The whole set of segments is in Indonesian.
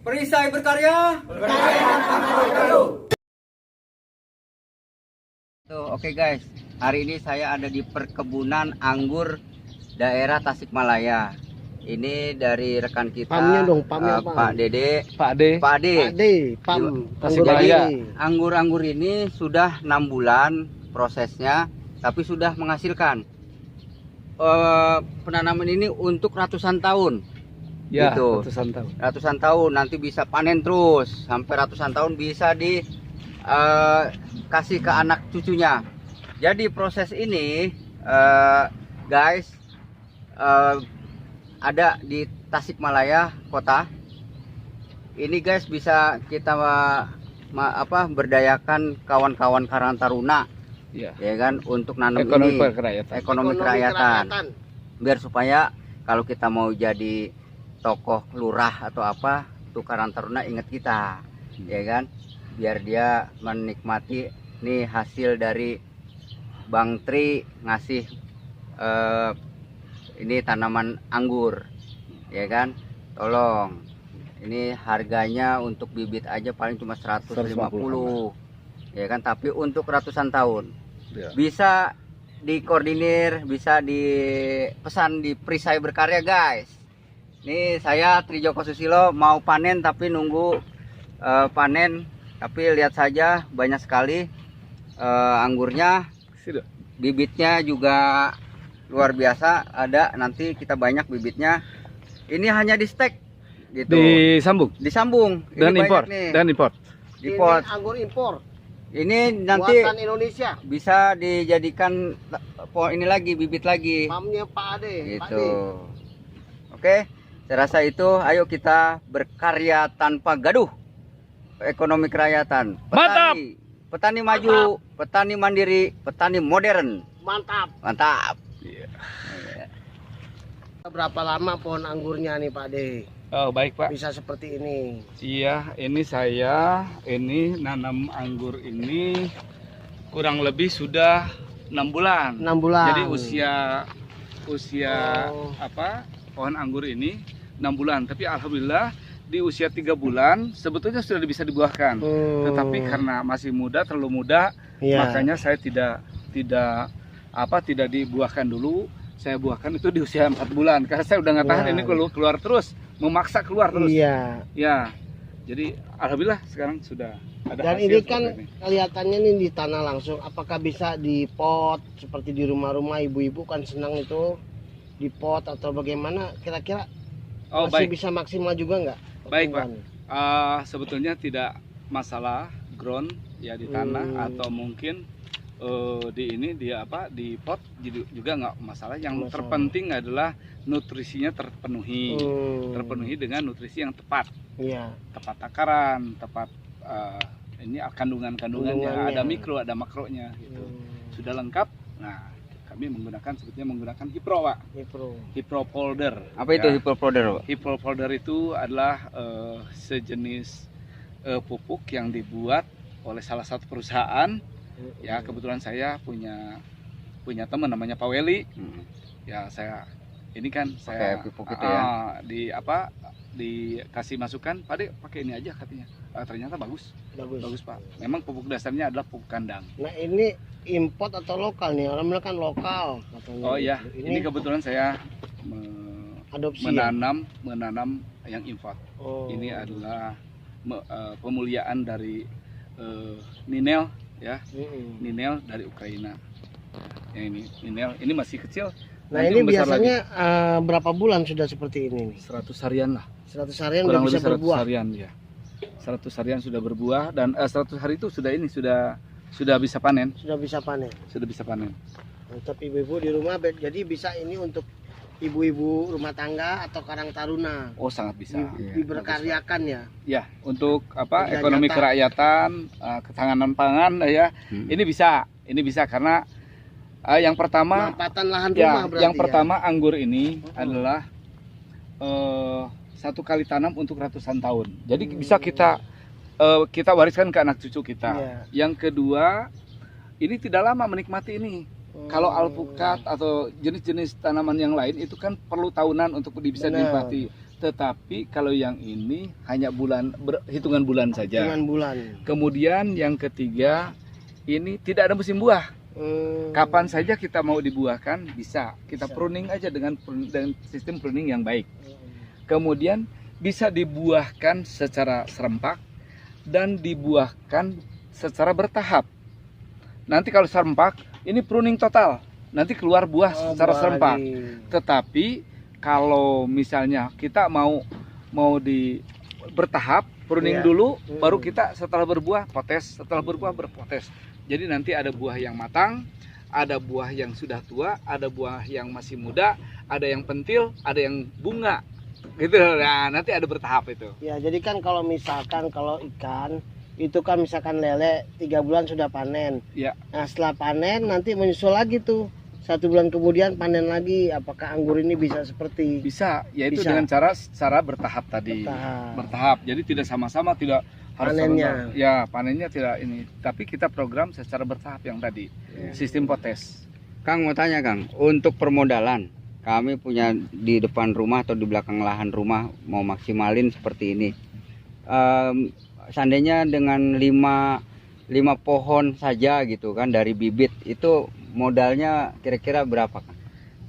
Perisai berkarya. Oke guys, hari ini saya ada di perkebunan anggur daerah Tasikmalaya. Ini dari rekan kita, Pamnya dong, pamnya Pak Dede. Pak D. Pak Ade. Pam Tasikmalaya. Anggur-anggur ini sudah 6 bulan prosesnya, tapi sudah menghasilkan. Penanaman ini untuk ratusan tahun. Ya, Gitu. ratusan tahun. Nanti bisa panen terus sampai ratusan tahun, bisa di kasih ke anak cucunya. Jadi proses ini guys ada di Tasikmalaya kota. Ini guys bisa kita berdayakan kawan-kawan Karang Taruna, Ya. ya kan, untuk nanam Ekonomi ini kerakyatan. ekonomi kerakyatan. Biar supaya kalau kita mau jadi tokoh lurah atau apa, tuh Karang Taruna ingat kita, ya kan, biar dia menikmati nih hasil dari Bang Tri ngasih ini tanaman anggur, ya kan. Tolong, ini harganya untuk bibit aja paling cuma 150, ya kan, tapi untuk ratusan tahun. Ya. Bisa dikoordinir, bisa dipesan di Perisai Berkarya guys. Ini saya Tri Joko Susilo mau panen, tapi nunggu panen, tapi lihat saja banyak sekali anggurnya, Sudah. bibitnya juga luar biasa. Ada, nanti kita banyak bibitnya. Ini hanya di stek gitu, disambung Ini Dan banyak impor. nih. Dan impor. Di pot. Ini anggur impor. Ini nanti Buatan Indonesia. bisa dijadikan ini lagi, bibit lagi Pamnya Pak Ade. Pak gitu. Ade. Oke, saya rasa itu. Ayo kita berkarya tanpa gaduh. Ekonomi kerakyatan. Mantap. Petani maju, petani mandiri, petani modern. Mantap. Mantap. Iya. Berapa lama pohon anggurnya nih Pak Ade? Oh, baik, Pak. Bisa seperti ini. Iya, ini nanam anggur ini kurang lebih sudah 6 bulan. 6 bulan. Jadi usia Oh. pohon anggur ini 6 bulan. Tapi alhamdulillah di usia 3 bulan sebetulnya sudah bisa dibuahkan. Tetapi karena masih muda, terlalu muda, Iya. makanya saya tidak dibuahkan dulu. Saya buahkan itu di usia 4 bulan karena saya udah nggak tahan, Iya. ini keluar terus, memaksa keluar terus. Iya. Ya, jadi alhamdulillah sekarang sudah ada. Dan hasil ini seperti kan ini. kelihatannya nih di tanah langsung. Apakah bisa di pot seperti di rumah-rumah ibu-ibu kan senang itu di pot atau bagaimana? Kira-kira Oh, masih baik. bisa maksimal juga nggak? Baik, Pak. pertumbuhannya? Sebetulnya tidak masalah ground ya di tanah atau mungkin di pot juga nggak masalah. Yang Masalah. terpenting adalah nutrisinya terpenuhi. Terpenuhi dengan nutrisi yang tepat. Iya. Tepat takaran, tepat ini kandungannya, Kandungannya. ada mikro, ada makronya gitu. Sudah lengkap. Nah, kami menggunakan Hipro, Pak. Hipro Polder. Apa itu Ya. Hippo Powder, Pak? Hipro Powder itu adalah sejenis pupuk yang dibuat oleh salah satu perusahaan. Ya, kebetulan saya punya teman namanya Pak Weli. Ya, ini kan saya Pakai pupuk itu ya. dikasih masukan, Pak De, pakai ini aja katanya. Ternyata bagus, Bagus. Pak. Memang pupuk dasarnya adalah pupuk kandang. Nah ini import atau lokal nih? Orang bilang kan lokal katanya. Oh iya, gitu. ini kebetulan saya adopsi ya? menanam yang import. Oh. Ini adalah pemuliaan dari Ninel ya, Ninel dari Ukraina. Yang ini masih kecil. Nah Nanti ini membesar biasanya berapa bulan sudah seperti ini nih? 100 harian lah. 100 harian udah Kurang bisa lebih 100 berbuah. harian ya. 100 harian sudah berbuah dan 100 hari itu sudah bisa panen. Sudah bisa panen. Sudah bisa panen. Untuk ibu-ibu di rumah, jadi bisa ini untuk ibu-ibu rumah tangga atau Karang Taruna. Oh, sangat bisa. Diberkaryakan ya. Ya, untuk Kerja ekonomi nyata. kerakyatan, ketahanan pangan ya. Ini bisa karena yang pertama Manfaatan lahan ya, rumah berarti yang ya? pertama anggur ini adalah satu kali tanam untuk ratusan tahun. Jadi bisa kita wariskan ke anak cucu kita. Iya. Yang kedua, ini tidak lama menikmati ini. Kalau alpukat atau jenis-jenis tanaman yang lain itu kan perlu tahunan untuk bisa Benar. dinikmati. tetapi kalau yang ini hanya hitungan bulan saja. Hitungan bulan. Kemudian yang ketiga, ini tidak ada musim buah. Kapan saja kita mau dibuahkan bisa. Kita Bisa. pruning aja dengan sistem pruning yang baik. Kemudian bisa dibuahkan secara serempak dan dibuahkan secara bertahap. Nanti kalau serempak, ini pruning total. Nanti keluar buah secara buah serempak. lagi. Tetapi kalau misalnya kita mau bertahap, pruning Iya. dulu, baru kita setelah berbuah potes, setelah berbuah berpotes. Jadi nanti ada buah yang matang, ada buah yang sudah tua, ada buah yang masih muda, ada yang pentil, ada yang bunga. Gitu. Nah, nanti ada bertahap itu. Ya, jadi kan kalau misalkan kalau ikan itu kan misalkan lele 3 bulan sudah panen. Ya. Nah, setelah panen nanti menyusul lagi tuh. 1 bulan kemudian panen lagi. Apakah anggur ini bisa seperti Bisa, yaitu Bisa. dengan cara bertahap tadi. bertahap? Bertahap. Jadi tidak sama-sama, tidak harus Panennya. sama-sama. Ya, panennya tidak ini. Tapi kita program secara bertahap yang tadi. Sistem potes. Kang mau tanya Kang, untuk permodalan kami punya di depan rumah atau di belakang lahan rumah mau maksimalin seperti ini. Seandainya dengan 5 pohon saja gitu kan dari bibit itu modalnya kira-kira berapa Kang?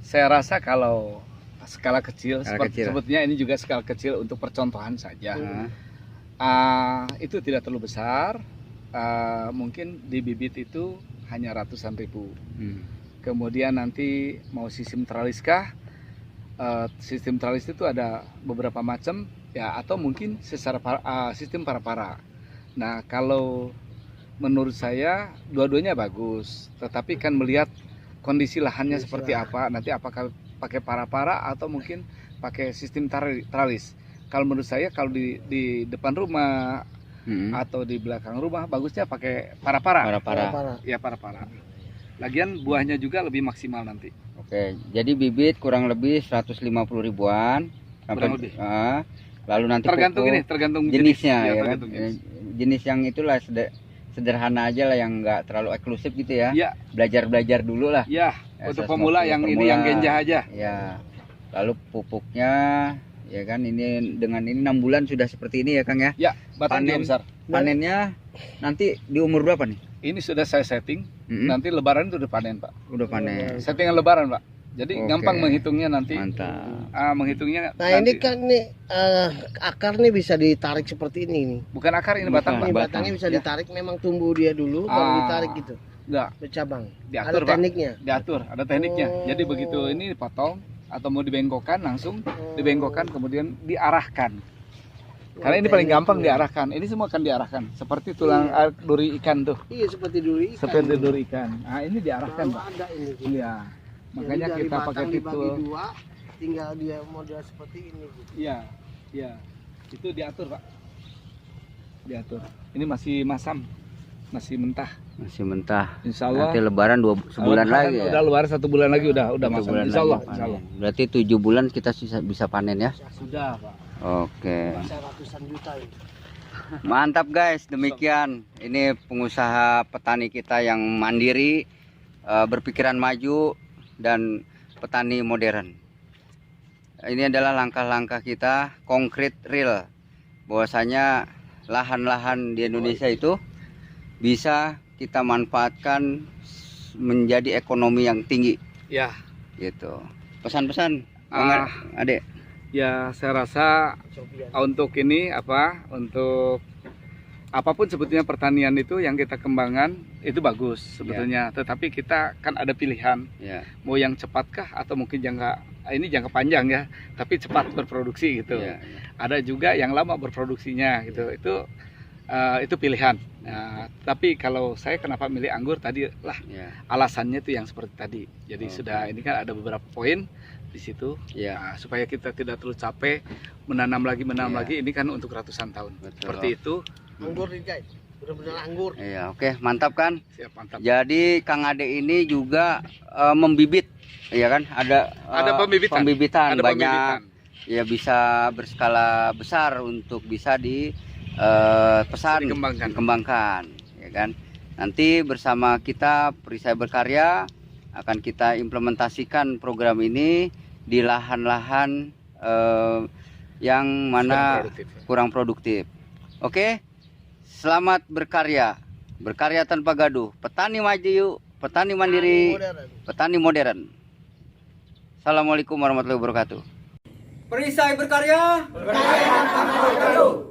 Saya rasa kalau skala kecil, Skala kecil. sebetulnya ini juga skala kecil untuk percontohan saja. Nah, Itu tidak terlalu besar. Mungkin di bibit itu hanya ratusan ribu. Kemudian nanti mau sistem traliskah? Sistem tralis itu ada beberapa macam ya, atau mungkin secara sistem para-para. Nah, kalau menurut saya dua-duanya bagus, tetapi kan melihat kondisi lahannya Kondisi seperti lahan. apa, nanti apakah pakai para-para atau mungkin pakai sistem tralis. Kalau menurut saya kalau di depan rumah atau di belakang rumah bagusnya pakai para-para. para-para. Para-para. Ya, para-para. Lagian buahnya juga lebih maksimal nanti. Oke, jadi bibit kurang lebih 150 ribuan Kurang lebih. Lalu nanti Tergantung pupuk, ini, tergantung jenisnya jenis. ya kan. tergantung jenis. Jenis yang itulah sederhana aja lah, yang nggak terlalu eksklusif gitu ya. Ya, Belajar dulu lah. ya, Ya, untuk 150 pemula yang ini pemula. yang genjah aja. Ya. Lalu pupuknya ya kan, ini dengan ini 6 bulan sudah seperti ini ya Kang ya. Ya, batangnya Panen. besar. Panennya nanti di umur berapa nih? Ini sudah saya setting. Nanti lebaran itu udah panen, Pak. Udah panen. Settingan lebaran, Pak. Jadi Oke. gampang menghitungnya nanti. Mantap. Menghitungnya Nah, nanti. ini kan nih akar nih bisa ditarik seperti ini nih. Bukan akar, ini Bukan. batang, Pak. Ini batang. batangnya bisa Ya. ditarik, memang tumbuh dia dulu baru ditarik gitu. Enggak, Bercabang. diatur, Ada Pak. tekniknya. Diatur, ada tekniknya. Oh. Jadi begitu ini dipotong atau mau dibengkokkan langsung dibengkokkan kemudian diarahkan. Karena ini paling gampang diarahkan. Ini semua akan diarahkan. Seperti tulang duri ikan tuh. Iya, seperti duri ikan. Seperti duri ikan. Nah, ini diarahkan, Selalu Pak. ada ini. Iya. Makanya Jadi dari kita pakai batang dibagi pikul. 2, tinggal dia model seperti ini gitu. Iya, iya. Itu diatur, Pak. Diatur. Ini masih masam. Masih mentah. Masih mentah. Insya Allah. Nanti lebaran sebulan Lebaran lagi ya. Udah lebaran 1 bulan lagi udah Satu masam. bulan Insya Allah. lagi Insya Allah. panen. Berarti 7 bulan kita bisa panen ya. Sudah, Pak. Oke. Bisa ratusan juta ini. Mantap guys, demikian. Ini pengusaha petani kita yang mandiri, berpikiran maju dan petani modern. Ini adalah langkah-langkah kita konkret real, bahwasanya lahan-lahan di Indonesia itu bisa kita manfaatkan menjadi ekonomi yang tinggi Ya, gitu. Pesan-pesan Ah. Adek. ya saya rasa Cobian. untuk ini untuk apapun sebetulnya pertanian itu yang kita kembangkan itu bagus sebetulnya. Tetapi kita kan ada pilihan, Ya. mau yang cepatkah atau mungkin ini jangka panjang ya, tapi cepat berproduksi gitu. Ya. Ada juga yang lama berproduksinya gitu. Itu pilihan. Nah, tapi kalau saya kenapa milih anggur tadi lah, Ya. alasannya tuh yang seperti tadi. Jadi Oke. sudah ini kan ada beberapa poin di situ. Ya. Nah, supaya kita tidak terlalu capek menanam lagi Iya. ini kan untuk ratusan tahun. Betul. Seperti itu. Anggur nih guys, benar-benar anggur. Iya, oke, mantap kan? Siap, mantap. Jadi Kang Ade ini juga membibit, ya kan? Ada pembibitan. Ada banyak, pembibitan. ya bisa berskala besar untuk bisa pesan Dikembangkan. ya kan? Nanti bersama kita Perisai Berkarya akan kita implementasikan program ini di lahan-lahan yang mana kurang produktif. Oke, selamat berkarya, berkarya tanpa gaduh. Petani maju yuk, petani mandiri, petani modern. Assalamualaikum warahmatullahi wabarakatuh. Perisai berkarya, berkarya tanpa gaduh.